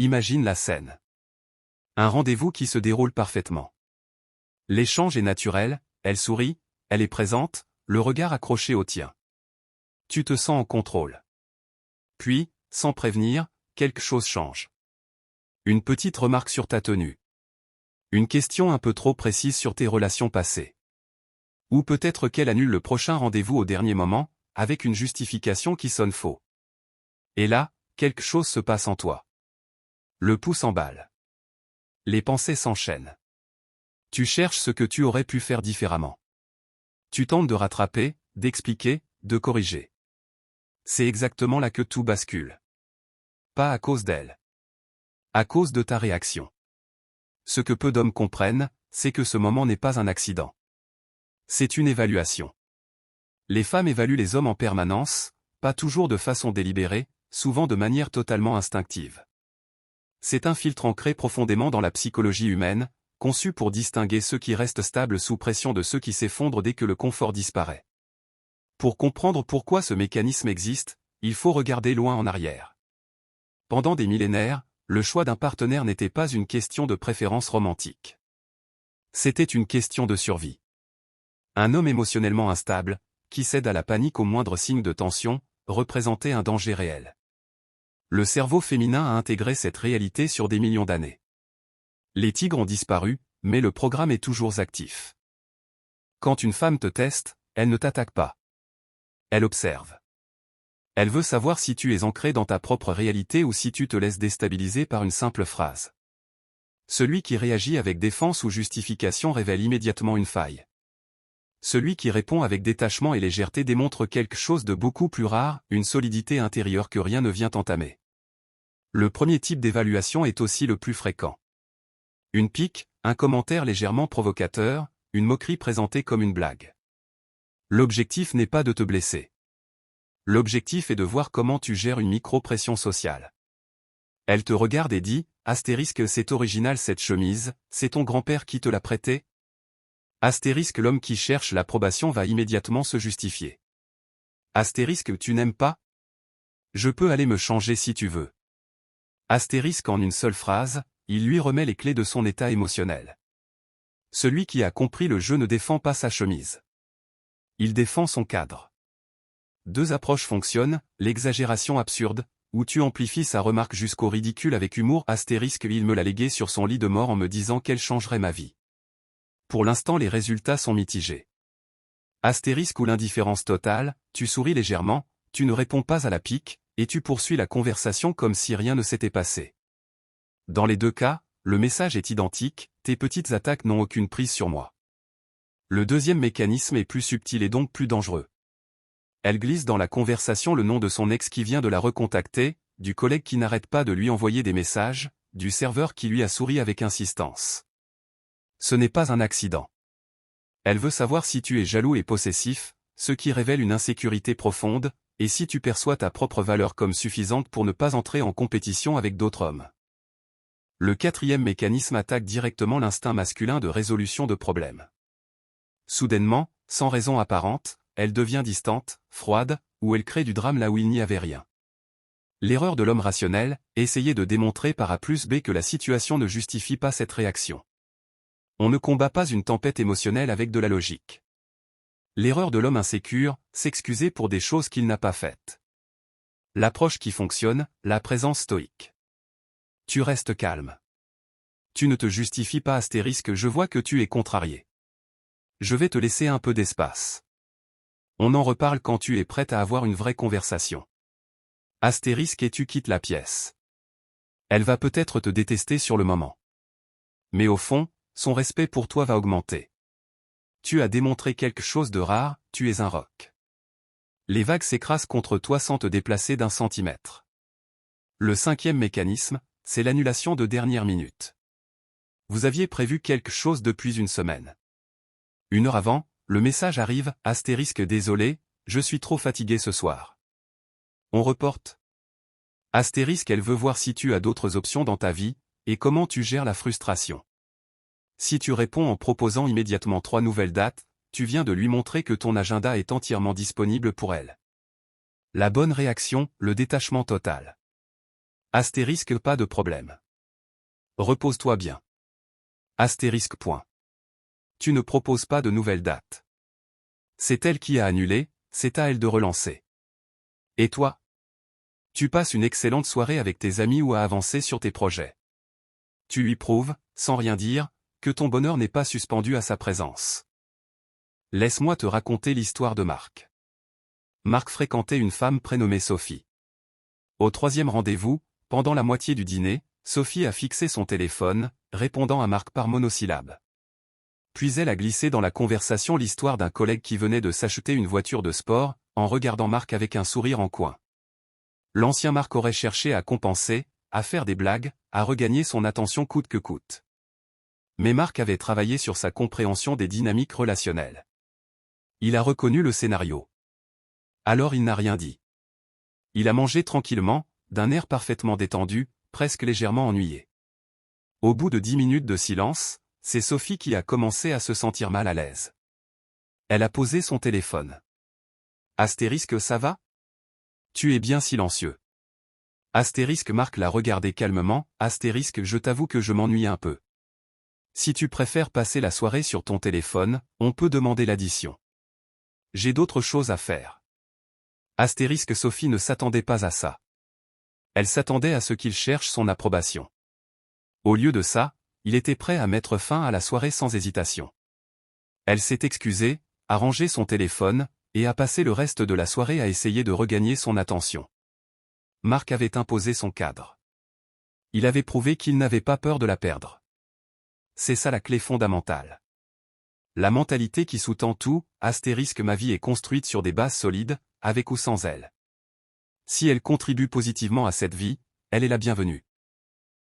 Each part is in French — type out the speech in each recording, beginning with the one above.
Imagine la scène. Un rendez-vous qui se déroule parfaitement. L'échange est naturel, elle sourit, elle est présente, le regard accroché au tien. Tu te sens en contrôle. Puis, sans prévenir, quelque chose change. Une petite remarque sur ta tenue. Une question un peu trop précise sur tes relations passées. Ou peut-être qu'elle annule le prochain rendez-vous au dernier moment, avec une justification qui sonne faux. Et là, quelque chose se passe en toi. Le pouls s'emballe. Les pensées s'enchaînent. Tu cherches ce que tu aurais pu faire différemment. Tu tentes de rattraper, d'expliquer, de corriger. C'est exactement là que tout bascule. Pas à cause d'elle. À cause de ta réaction. Ce que peu d'hommes comprennent, c'est que ce moment n'est pas un accident. C'est une évaluation. Les femmes évaluent les hommes en permanence, pas toujours de façon délibérée, souvent de manière totalement instinctive. C'est un filtre ancré profondément dans la psychologie humaine, conçu pour distinguer ceux qui restent stables sous pression de ceux qui s'effondrent dès que le confort disparaît. Pour comprendre pourquoi ce mécanisme existe, il faut regarder loin en arrière. Pendant des millénaires, le choix d'un partenaire n'était pas une question de préférence romantique. C'était une question de survie. Un homme émotionnellement instable, qui cède à la panique au moindre signe de tension, représentait un danger réel. Le cerveau féminin a intégré cette réalité sur des millions d'années. Les tigres ont disparu, mais le programme est toujours actif. Quand une femme te teste, elle ne t'attaque pas. Elle observe. Elle veut savoir si tu es ancré dans ta propre réalité ou si tu te laisses déstabiliser par une simple phrase. Celui qui réagit avec défense ou justification révèle immédiatement une faille. Celui qui répond avec détachement et légèreté démontre quelque chose de beaucoup plus rare, une solidité intérieure que rien ne vient entamer. Le premier type d'évaluation est aussi le plus fréquent. Une pique, un commentaire légèrement provocateur, une moquerie présentée comme une blague. L'objectif n'est pas de te blesser. L'objectif est de voir comment tu gères une micro-pression sociale. Elle te regarde et dit, astérisque c'est original cette chemise, c'est ton grand-père qui te l'a prêtée ? Astérisque l'homme qui cherche l'approbation va immédiatement se justifier. Astérisque tu n'aimes pas ? Je peux aller me changer si tu veux. Astérisque en une seule phrase, il lui remet les clés de son état émotionnel. Celui qui a compris le jeu ne défend pas sa chemise. Il défend son cadre. Deux approches fonctionnent, l'exagération absurde, où tu amplifies sa remarque jusqu'au ridicule avec humour astérisque il me l'a légué sur son lit de mort en me disant qu'elle changerait ma vie. Pour l'instant les résultats sont mitigés. Astérisque ou l'indifférence totale, tu souris légèrement, tu ne réponds pas à la pique, et tu poursuis la conversation comme si rien ne s'était passé. Dans les deux cas, le message est identique, tes petites attaques n'ont aucune prise sur moi. Le deuxième mécanisme est plus subtil et donc plus dangereux. Elle glisse dans la conversation le nom de son ex qui vient de la recontacter, du collègue qui n'arrête pas de lui envoyer des messages, du serveur qui lui a souri avec insistance. Ce n'est pas un accident. Elle veut savoir si tu es jaloux et possessif, ce qui révèle une insécurité profonde, et si tu perçois ta propre valeur comme suffisante pour ne pas entrer en compétition avec d'autres hommes. Le quatrième mécanisme attaque directement l'instinct masculin de résolution de problèmes. Soudainement, sans raison apparente, elle devient distante, froide, ou elle crée du drame là où il n'y avait rien. L'erreur de l'homme rationnel, essayer de démontrer par A plus B que la situation ne justifie pas cette réaction. On ne combat pas une tempête émotionnelle avec de la logique. L'erreur de l'homme insécure, s'excuser pour des choses qu'il n'a pas faites. L'approche qui fonctionne, la présence stoïque. Tu restes calme. Tu ne te justifies pas astérisque je vois que tu es contrarié. Je vais te laisser un peu d'espace. On en reparle quand tu es prête à avoir une vraie conversation. Astérisque et tu quittes la pièce. Elle va peut-être te détester sur le moment. Mais au fond, son respect pour toi va augmenter. Tu as démontré quelque chose de rare, tu es un roc. Les vagues s'écrasent contre toi sans te déplacer d'un centimètre. Le cinquième mécanisme, c'est l'annulation de dernière minute. Vous aviez prévu quelque chose depuis une semaine. Une heure avant, le message arrive, astérisque désolé, je suis trop fatigué ce soir. On reporte. Astérisque elle veut voir si tu as d'autres options dans ta vie, et comment tu gères la frustration. Si tu réponds en proposant immédiatement 3 nouvelles dates, tu viens de lui montrer que ton agenda est entièrement disponible pour elle. La bonne réaction, le détachement total. Astérisque pas de problème. Repose-toi bien. Astérisque point. Tu ne proposes pas de nouvelles dates. C'est elle qui a annulé, c'est à elle de relancer. Et toi? Tu passes une excellente soirée avec tes amis ou à avancer sur tes projets. Tu lui prouves, sans rien dire, que ton bonheur n'est pas suspendu à sa présence. Laisse-moi te raconter l'histoire de Marc. Marc fréquentait une femme prénommée Sophie. Au troisième rendez-vous, pendant la moitié du dîner, Sophie a fixé son téléphone, répondant à Marc par monosyllabe. Puis elle a glissé dans la conversation l'histoire d'un collègue qui venait de s'acheter une voiture de sport, en regardant Marc avec un sourire en coin. L'ancien Marc aurait cherché à compenser, à faire des blagues, à regagner son attention coûte que coûte. Mais Marc avait travaillé sur sa compréhension des dynamiques relationnelles. Il a reconnu le scénario. Alors il n'a rien dit. Il a mangé tranquillement, d'un air parfaitement détendu, presque légèrement ennuyé. Au bout de 10 minutes de silence, c'est Sophie qui a commencé à se sentir mal à l'aise. Elle a posé son téléphone. Astérisque ça va? Tu es bien silencieux. Astérisque Marc l'a regardé calmement, astérisque je t'avoue que je m'ennuie un peu. Si tu préfères passer la soirée sur ton téléphone, on peut demander l'addition. J'ai d'autres choses à faire. Astérisque Sophie ne s'attendait pas à ça. Elle s'attendait à ce qu'il cherche son approbation. Au lieu de ça, il était prêt à mettre fin à la soirée sans hésitation. Elle s'est excusée, a rangé son téléphone, et a passé le reste de la soirée à essayer de regagner son attention. Marc avait imposé son cadre. Il avait prouvé qu'il n'avait pas peur de la perdre. C'est ça la clé fondamentale. La mentalité qui sous-tend tout, astérisque ma vie est construite sur des bases solides, avec ou sans elle. Si elle contribue positivement à cette vie, elle est la bienvenue.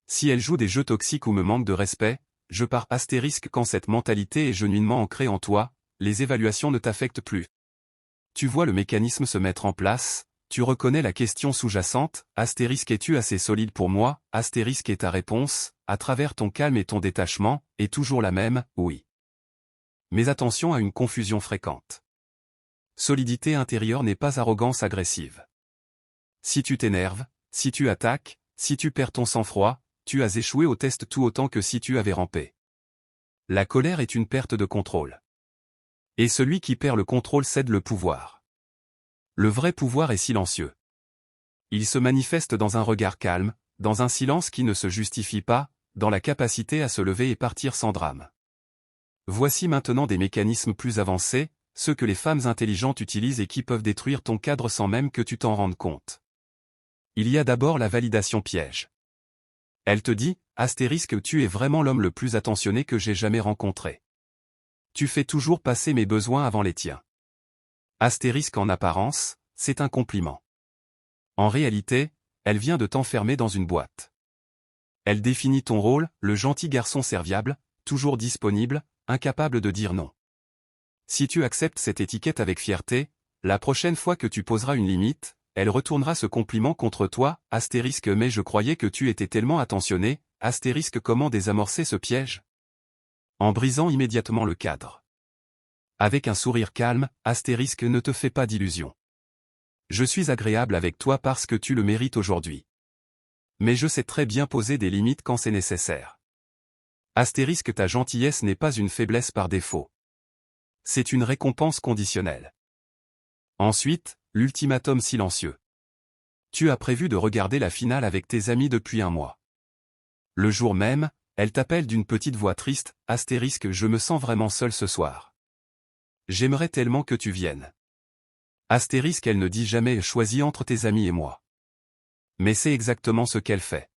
Si elle joue des jeux toxiques ou me manque de respect, je pars astérisque quand cette mentalité est genuinement ancrée en toi, les évaluations ne t'affectent plus. Tu vois le mécanisme se mettre en place, tu reconnais la question sous-jacente, astérisque es-tu assez solide pour moi, astérisque est ta réponse, à travers ton calme et ton détachement, est toujours la même, oui. Mais attention à une confusion fréquente. Solidité intérieure n'est pas arrogance agressive. Si tu t'énerves, si tu attaques, si tu perds ton sang-froid, tu as échoué au test tout autant que si tu avais rampé. La colère est une perte de contrôle. Et celui qui perd le contrôle cède le pouvoir. Le vrai pouvoir est silencieux. Il se manifeste dans un regard calme, dans un silence qui ne se justifie pas, dans la capacité à se lever et partir sans drame. Voici maintenant des mécanismes plus avancés, ceux que les femmes intelligentes utilisent et qui peuvent détruire ton cadre sans même que tu t'en rendes compte. Il y a d'abord la validation piège. Elle te dit, astérisque tu es vraiment l'homme le plus attentionné que j'ai jamais rencontré. Tu fais toujours passer mes besoins avant les tiens. Astérisque en apparence, c'est un compliment. En réalité, elle vient de t'enfermer dans une boîte. Elle définit ton rôle, le gentil garçon serviable, toujours disponible, incapable de dire non. Si tu acceptes cette étiquette avec fierté, la prochaine fois que tu poseras une limite, elle retournera ce compliment contre toi, astérisque mais je croyais que tu étais tellement attentionné, astérisque comment désamorcer ce piège? En brisant immédiatement le cadre. Avec un sourire calme, astérisque ne te fais pas d'illusions. Je suis agréable avec toi parce que tu le mérites aujourd'hui. Mais je sais très bien poser des limites quand c'est nécessaire. Astérisque ta gentillesse n'est pas une faiblesse par défaut. C'est une récompense conditionnelle. Ensuite, l'ultimatum silencieux. Tu as prévu de regarder la finale avec tes amis depuis un mois. Le jour même, elle t'appelle d'une petite voix triste, astérisque je me sens vraiment seul ce soir. J'aimerais tellement que tu viennes. Astérisque elle ne dit jamais choisis entre tes amis et moi. Mais c'est exactement ce qu'elle fait.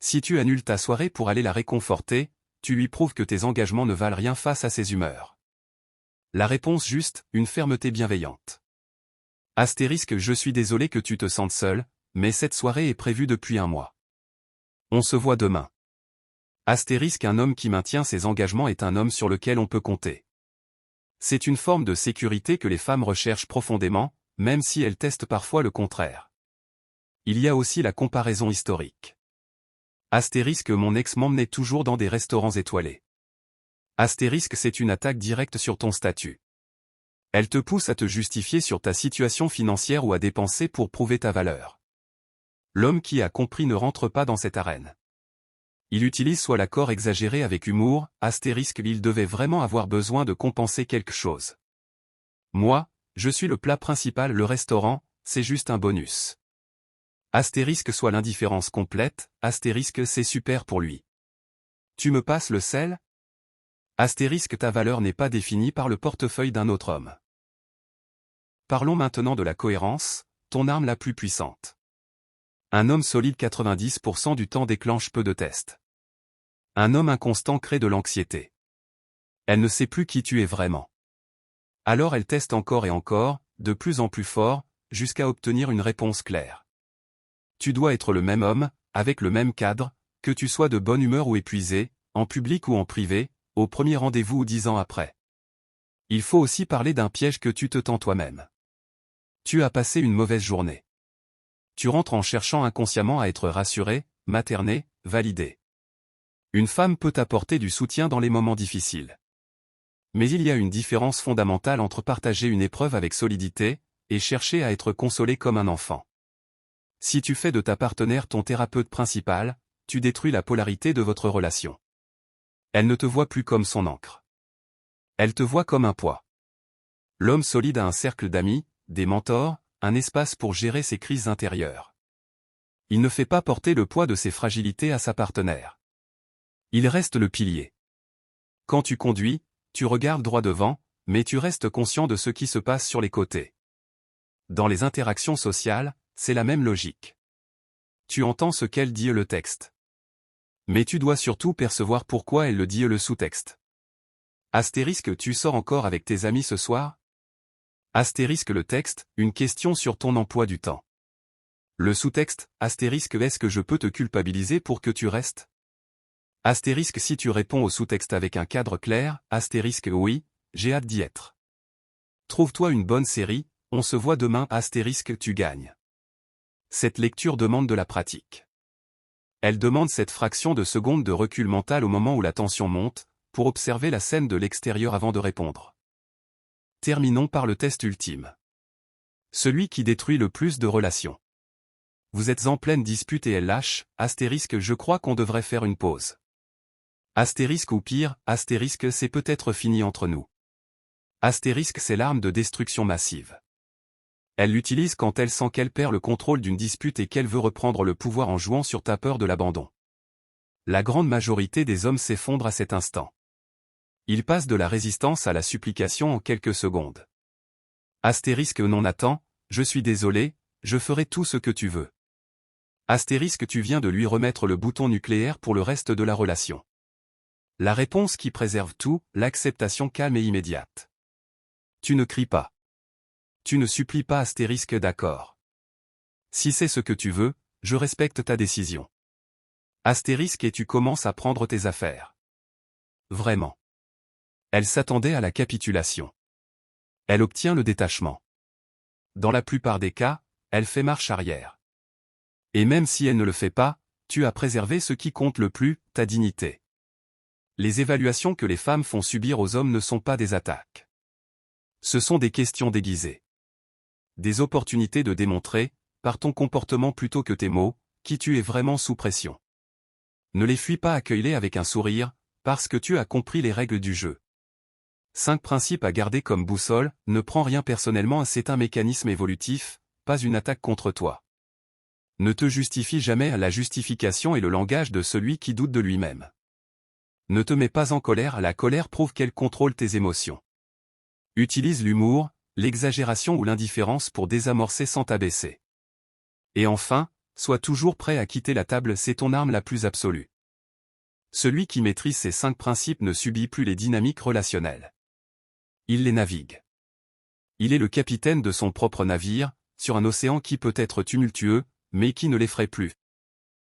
Si tu annules ta soirée pour aller la réconforter, tu lui prouves que tes engagements ne valent rien face à ses humeurs. La réponse juste, une fermeté bienveillante. Astérisque je suis désolé que tu te sentes seul, mais cette soirée est prévue depuis un mois. On se voit demain. Astérisque un homme qui maintient ses engagements est un homme sur lequel on peut compter. C'est une forme de sécurité que les femmes recherchent profondément, même si elles testent parfois le contraire. Il y a aussi la comparaison historique. Astérisque mon ex m'emmenait toujours dans des restaurants étoilés. Astérisque c'est une attaque directe sur ton statut. Elle te pousse à te justifier sur ta situation financière ou à dépenser pour prouver ta valeur. L'homme qui a compris ne rentre pas dans cette arène. Il utilise soit l'accord exagéré avec humour, astérisque il devait vraiment avoir besoin de compenser quelque chose. Moi, je suis le plat principal, le restaurant, c'est juste un bonus. Astérisque soit l'indifférence complète, astérisque c'est super pour lui. Tu me passes le sel? Astérisque ta valeur n'est pas définie par le portefeuille d'un autre homme. Parlons maintenant de la cohérence, ton arme la plus puissante. Un homme solide 90% du temps déclenche peu de tests. Un homme inconstant crée de l'anxiété. Elle ne sait plus qui tu es vraiment. Alors elle teste encore et encore, de plus en plus fort, jusqu'à obtenir une réponse claire. Tu dois être le même homme, avec le même cadre, que tu sois de bonne humeur ou épuisé, en public ou en privé, au premier rendez-vous ou 10 ans après. Il faut aussi parler d'un piège que tu te tends toi-même. Tu as passé une mauvaise journée. Tu rentres en cherchant inconsciemment à être rassuré, materné, validé. Une femme peut apporter du soutien dans les moments difficiles. Mais il y a une différence fondamentale entre partager une épreuve avec solidité, et chercher à être consolé comme un enfant. Si tu fais de ta partenaire ton thérapeute principal, tu détruis la polarité de votre relation. Elle ne te voit plus comme son encre. Elle te voit comme un poids. L'homme solide a un cercle d'amis, des mentors, un espace pour gérer ses crises intérieures. Il ne fait pas porter le poids de ses fragilités à sa partenaire. Il reste le pilier. Quand tu conduis, tu regardes droit devant, mais tu restes conscient de ce qui se passe sur les côtés. Dans les interactions sociales, c'est la même logique. Tu entends ce qu'elle dit le texte. Mais tu dois surtout percevoir pourquoi elle le dit le sous-texte. Astérisque tu sors encore avec tes amis ce soir? Astérisque le texte, une question sur ton emploi du temps. Le sous-texte, astérisque est-ce que je peux te culpabiliser pour que tu restes? Astérisque si tu réponds au sous-texte avec un cadre clair, astérisque oui, j'ai hâte d'y être. Trouve-toi une bonne série, on se voit demain, astérisque tu gagnes. Cette lecture demande de la pratique. Elle demande cette fraction de seconde de recul mental au moment où la tension monte, pour observer la scène de l'extérieur avant de répondre. Terminons par le test ultime. Celui qui détruit le plus de relations. Vous êtes en pleine dispute et elle lâche, astérisque je crois qu'on devrait faire une pause. Astérisque ou pire, astérisque c'est peut-être fini entre nous. Astérisque c'est l'arme de destruction massive. Elle l'utilise quand elle sent qu'elle perd le contrôle d'une dispute et qu'elle veut reprendre le pouvoir en jouant sur ta peur de l'abandon. La grande majorité des hommes s'effondrent à cet instant. Ils passent de la résistance à la supplication en quelques secondes. Astérisque non attends, je suis désolé, je ferai tout ce que tu veux. Astérisque tu viens de lui remettre le bouton nucléaire pour le reste de la relation. La réponse qui préserve tout, l'acceptation calme et immédiate. Tu ne cries pas. Tu ne supplies pas astérisque d'accord. Si c'est ce que tu veux, je respecte ta décision. Astérisque et tu commences à prendre tes affaires. Vraiment. Elle s'attendait à la capitulation. Elle obtient le détachement. Dans la plupart des cas, elle fait marche arrière. Et même si elle ne le fait pas, tu as préservé ce qui compte le plus, ta dignité. Les évaluations que les femmes font subir aux hommes ne sont pas des attaques. Ce sont des questions déguisées. Des opportunités de démontrer, par ton comportement plutôt que tes mots, qui tu es vraiment sous pression. Ne les fuis pas, accueille-les avec un sourire, parce que tu as compris les règles du jeu. 5 principes à garder comme boussole, ne prends rien personnellement, c'est un mécanisme évolutif, pas une attaque contre toi. Ne te justifie jamais, la justification est le langage de celui qui doute de lui-même. Ne te mets pas en colère, la colère prouve qu'elle contrôle tes émotions. Utilise l'humour, l'exagération ou l'indifférence pour désamorcer sans t'abaisser. Et enfin, sois toujours prêt à quitter la table, c'est ton arme la plus absolue. Celui qui maîtrise ces 5 principes ne subit plus les dynamiques relationnelles. Il les navigue. Il est le capitaine de son propre navire, sur un océan qui peut être tumultueux, mais qui ne l'effraie plus.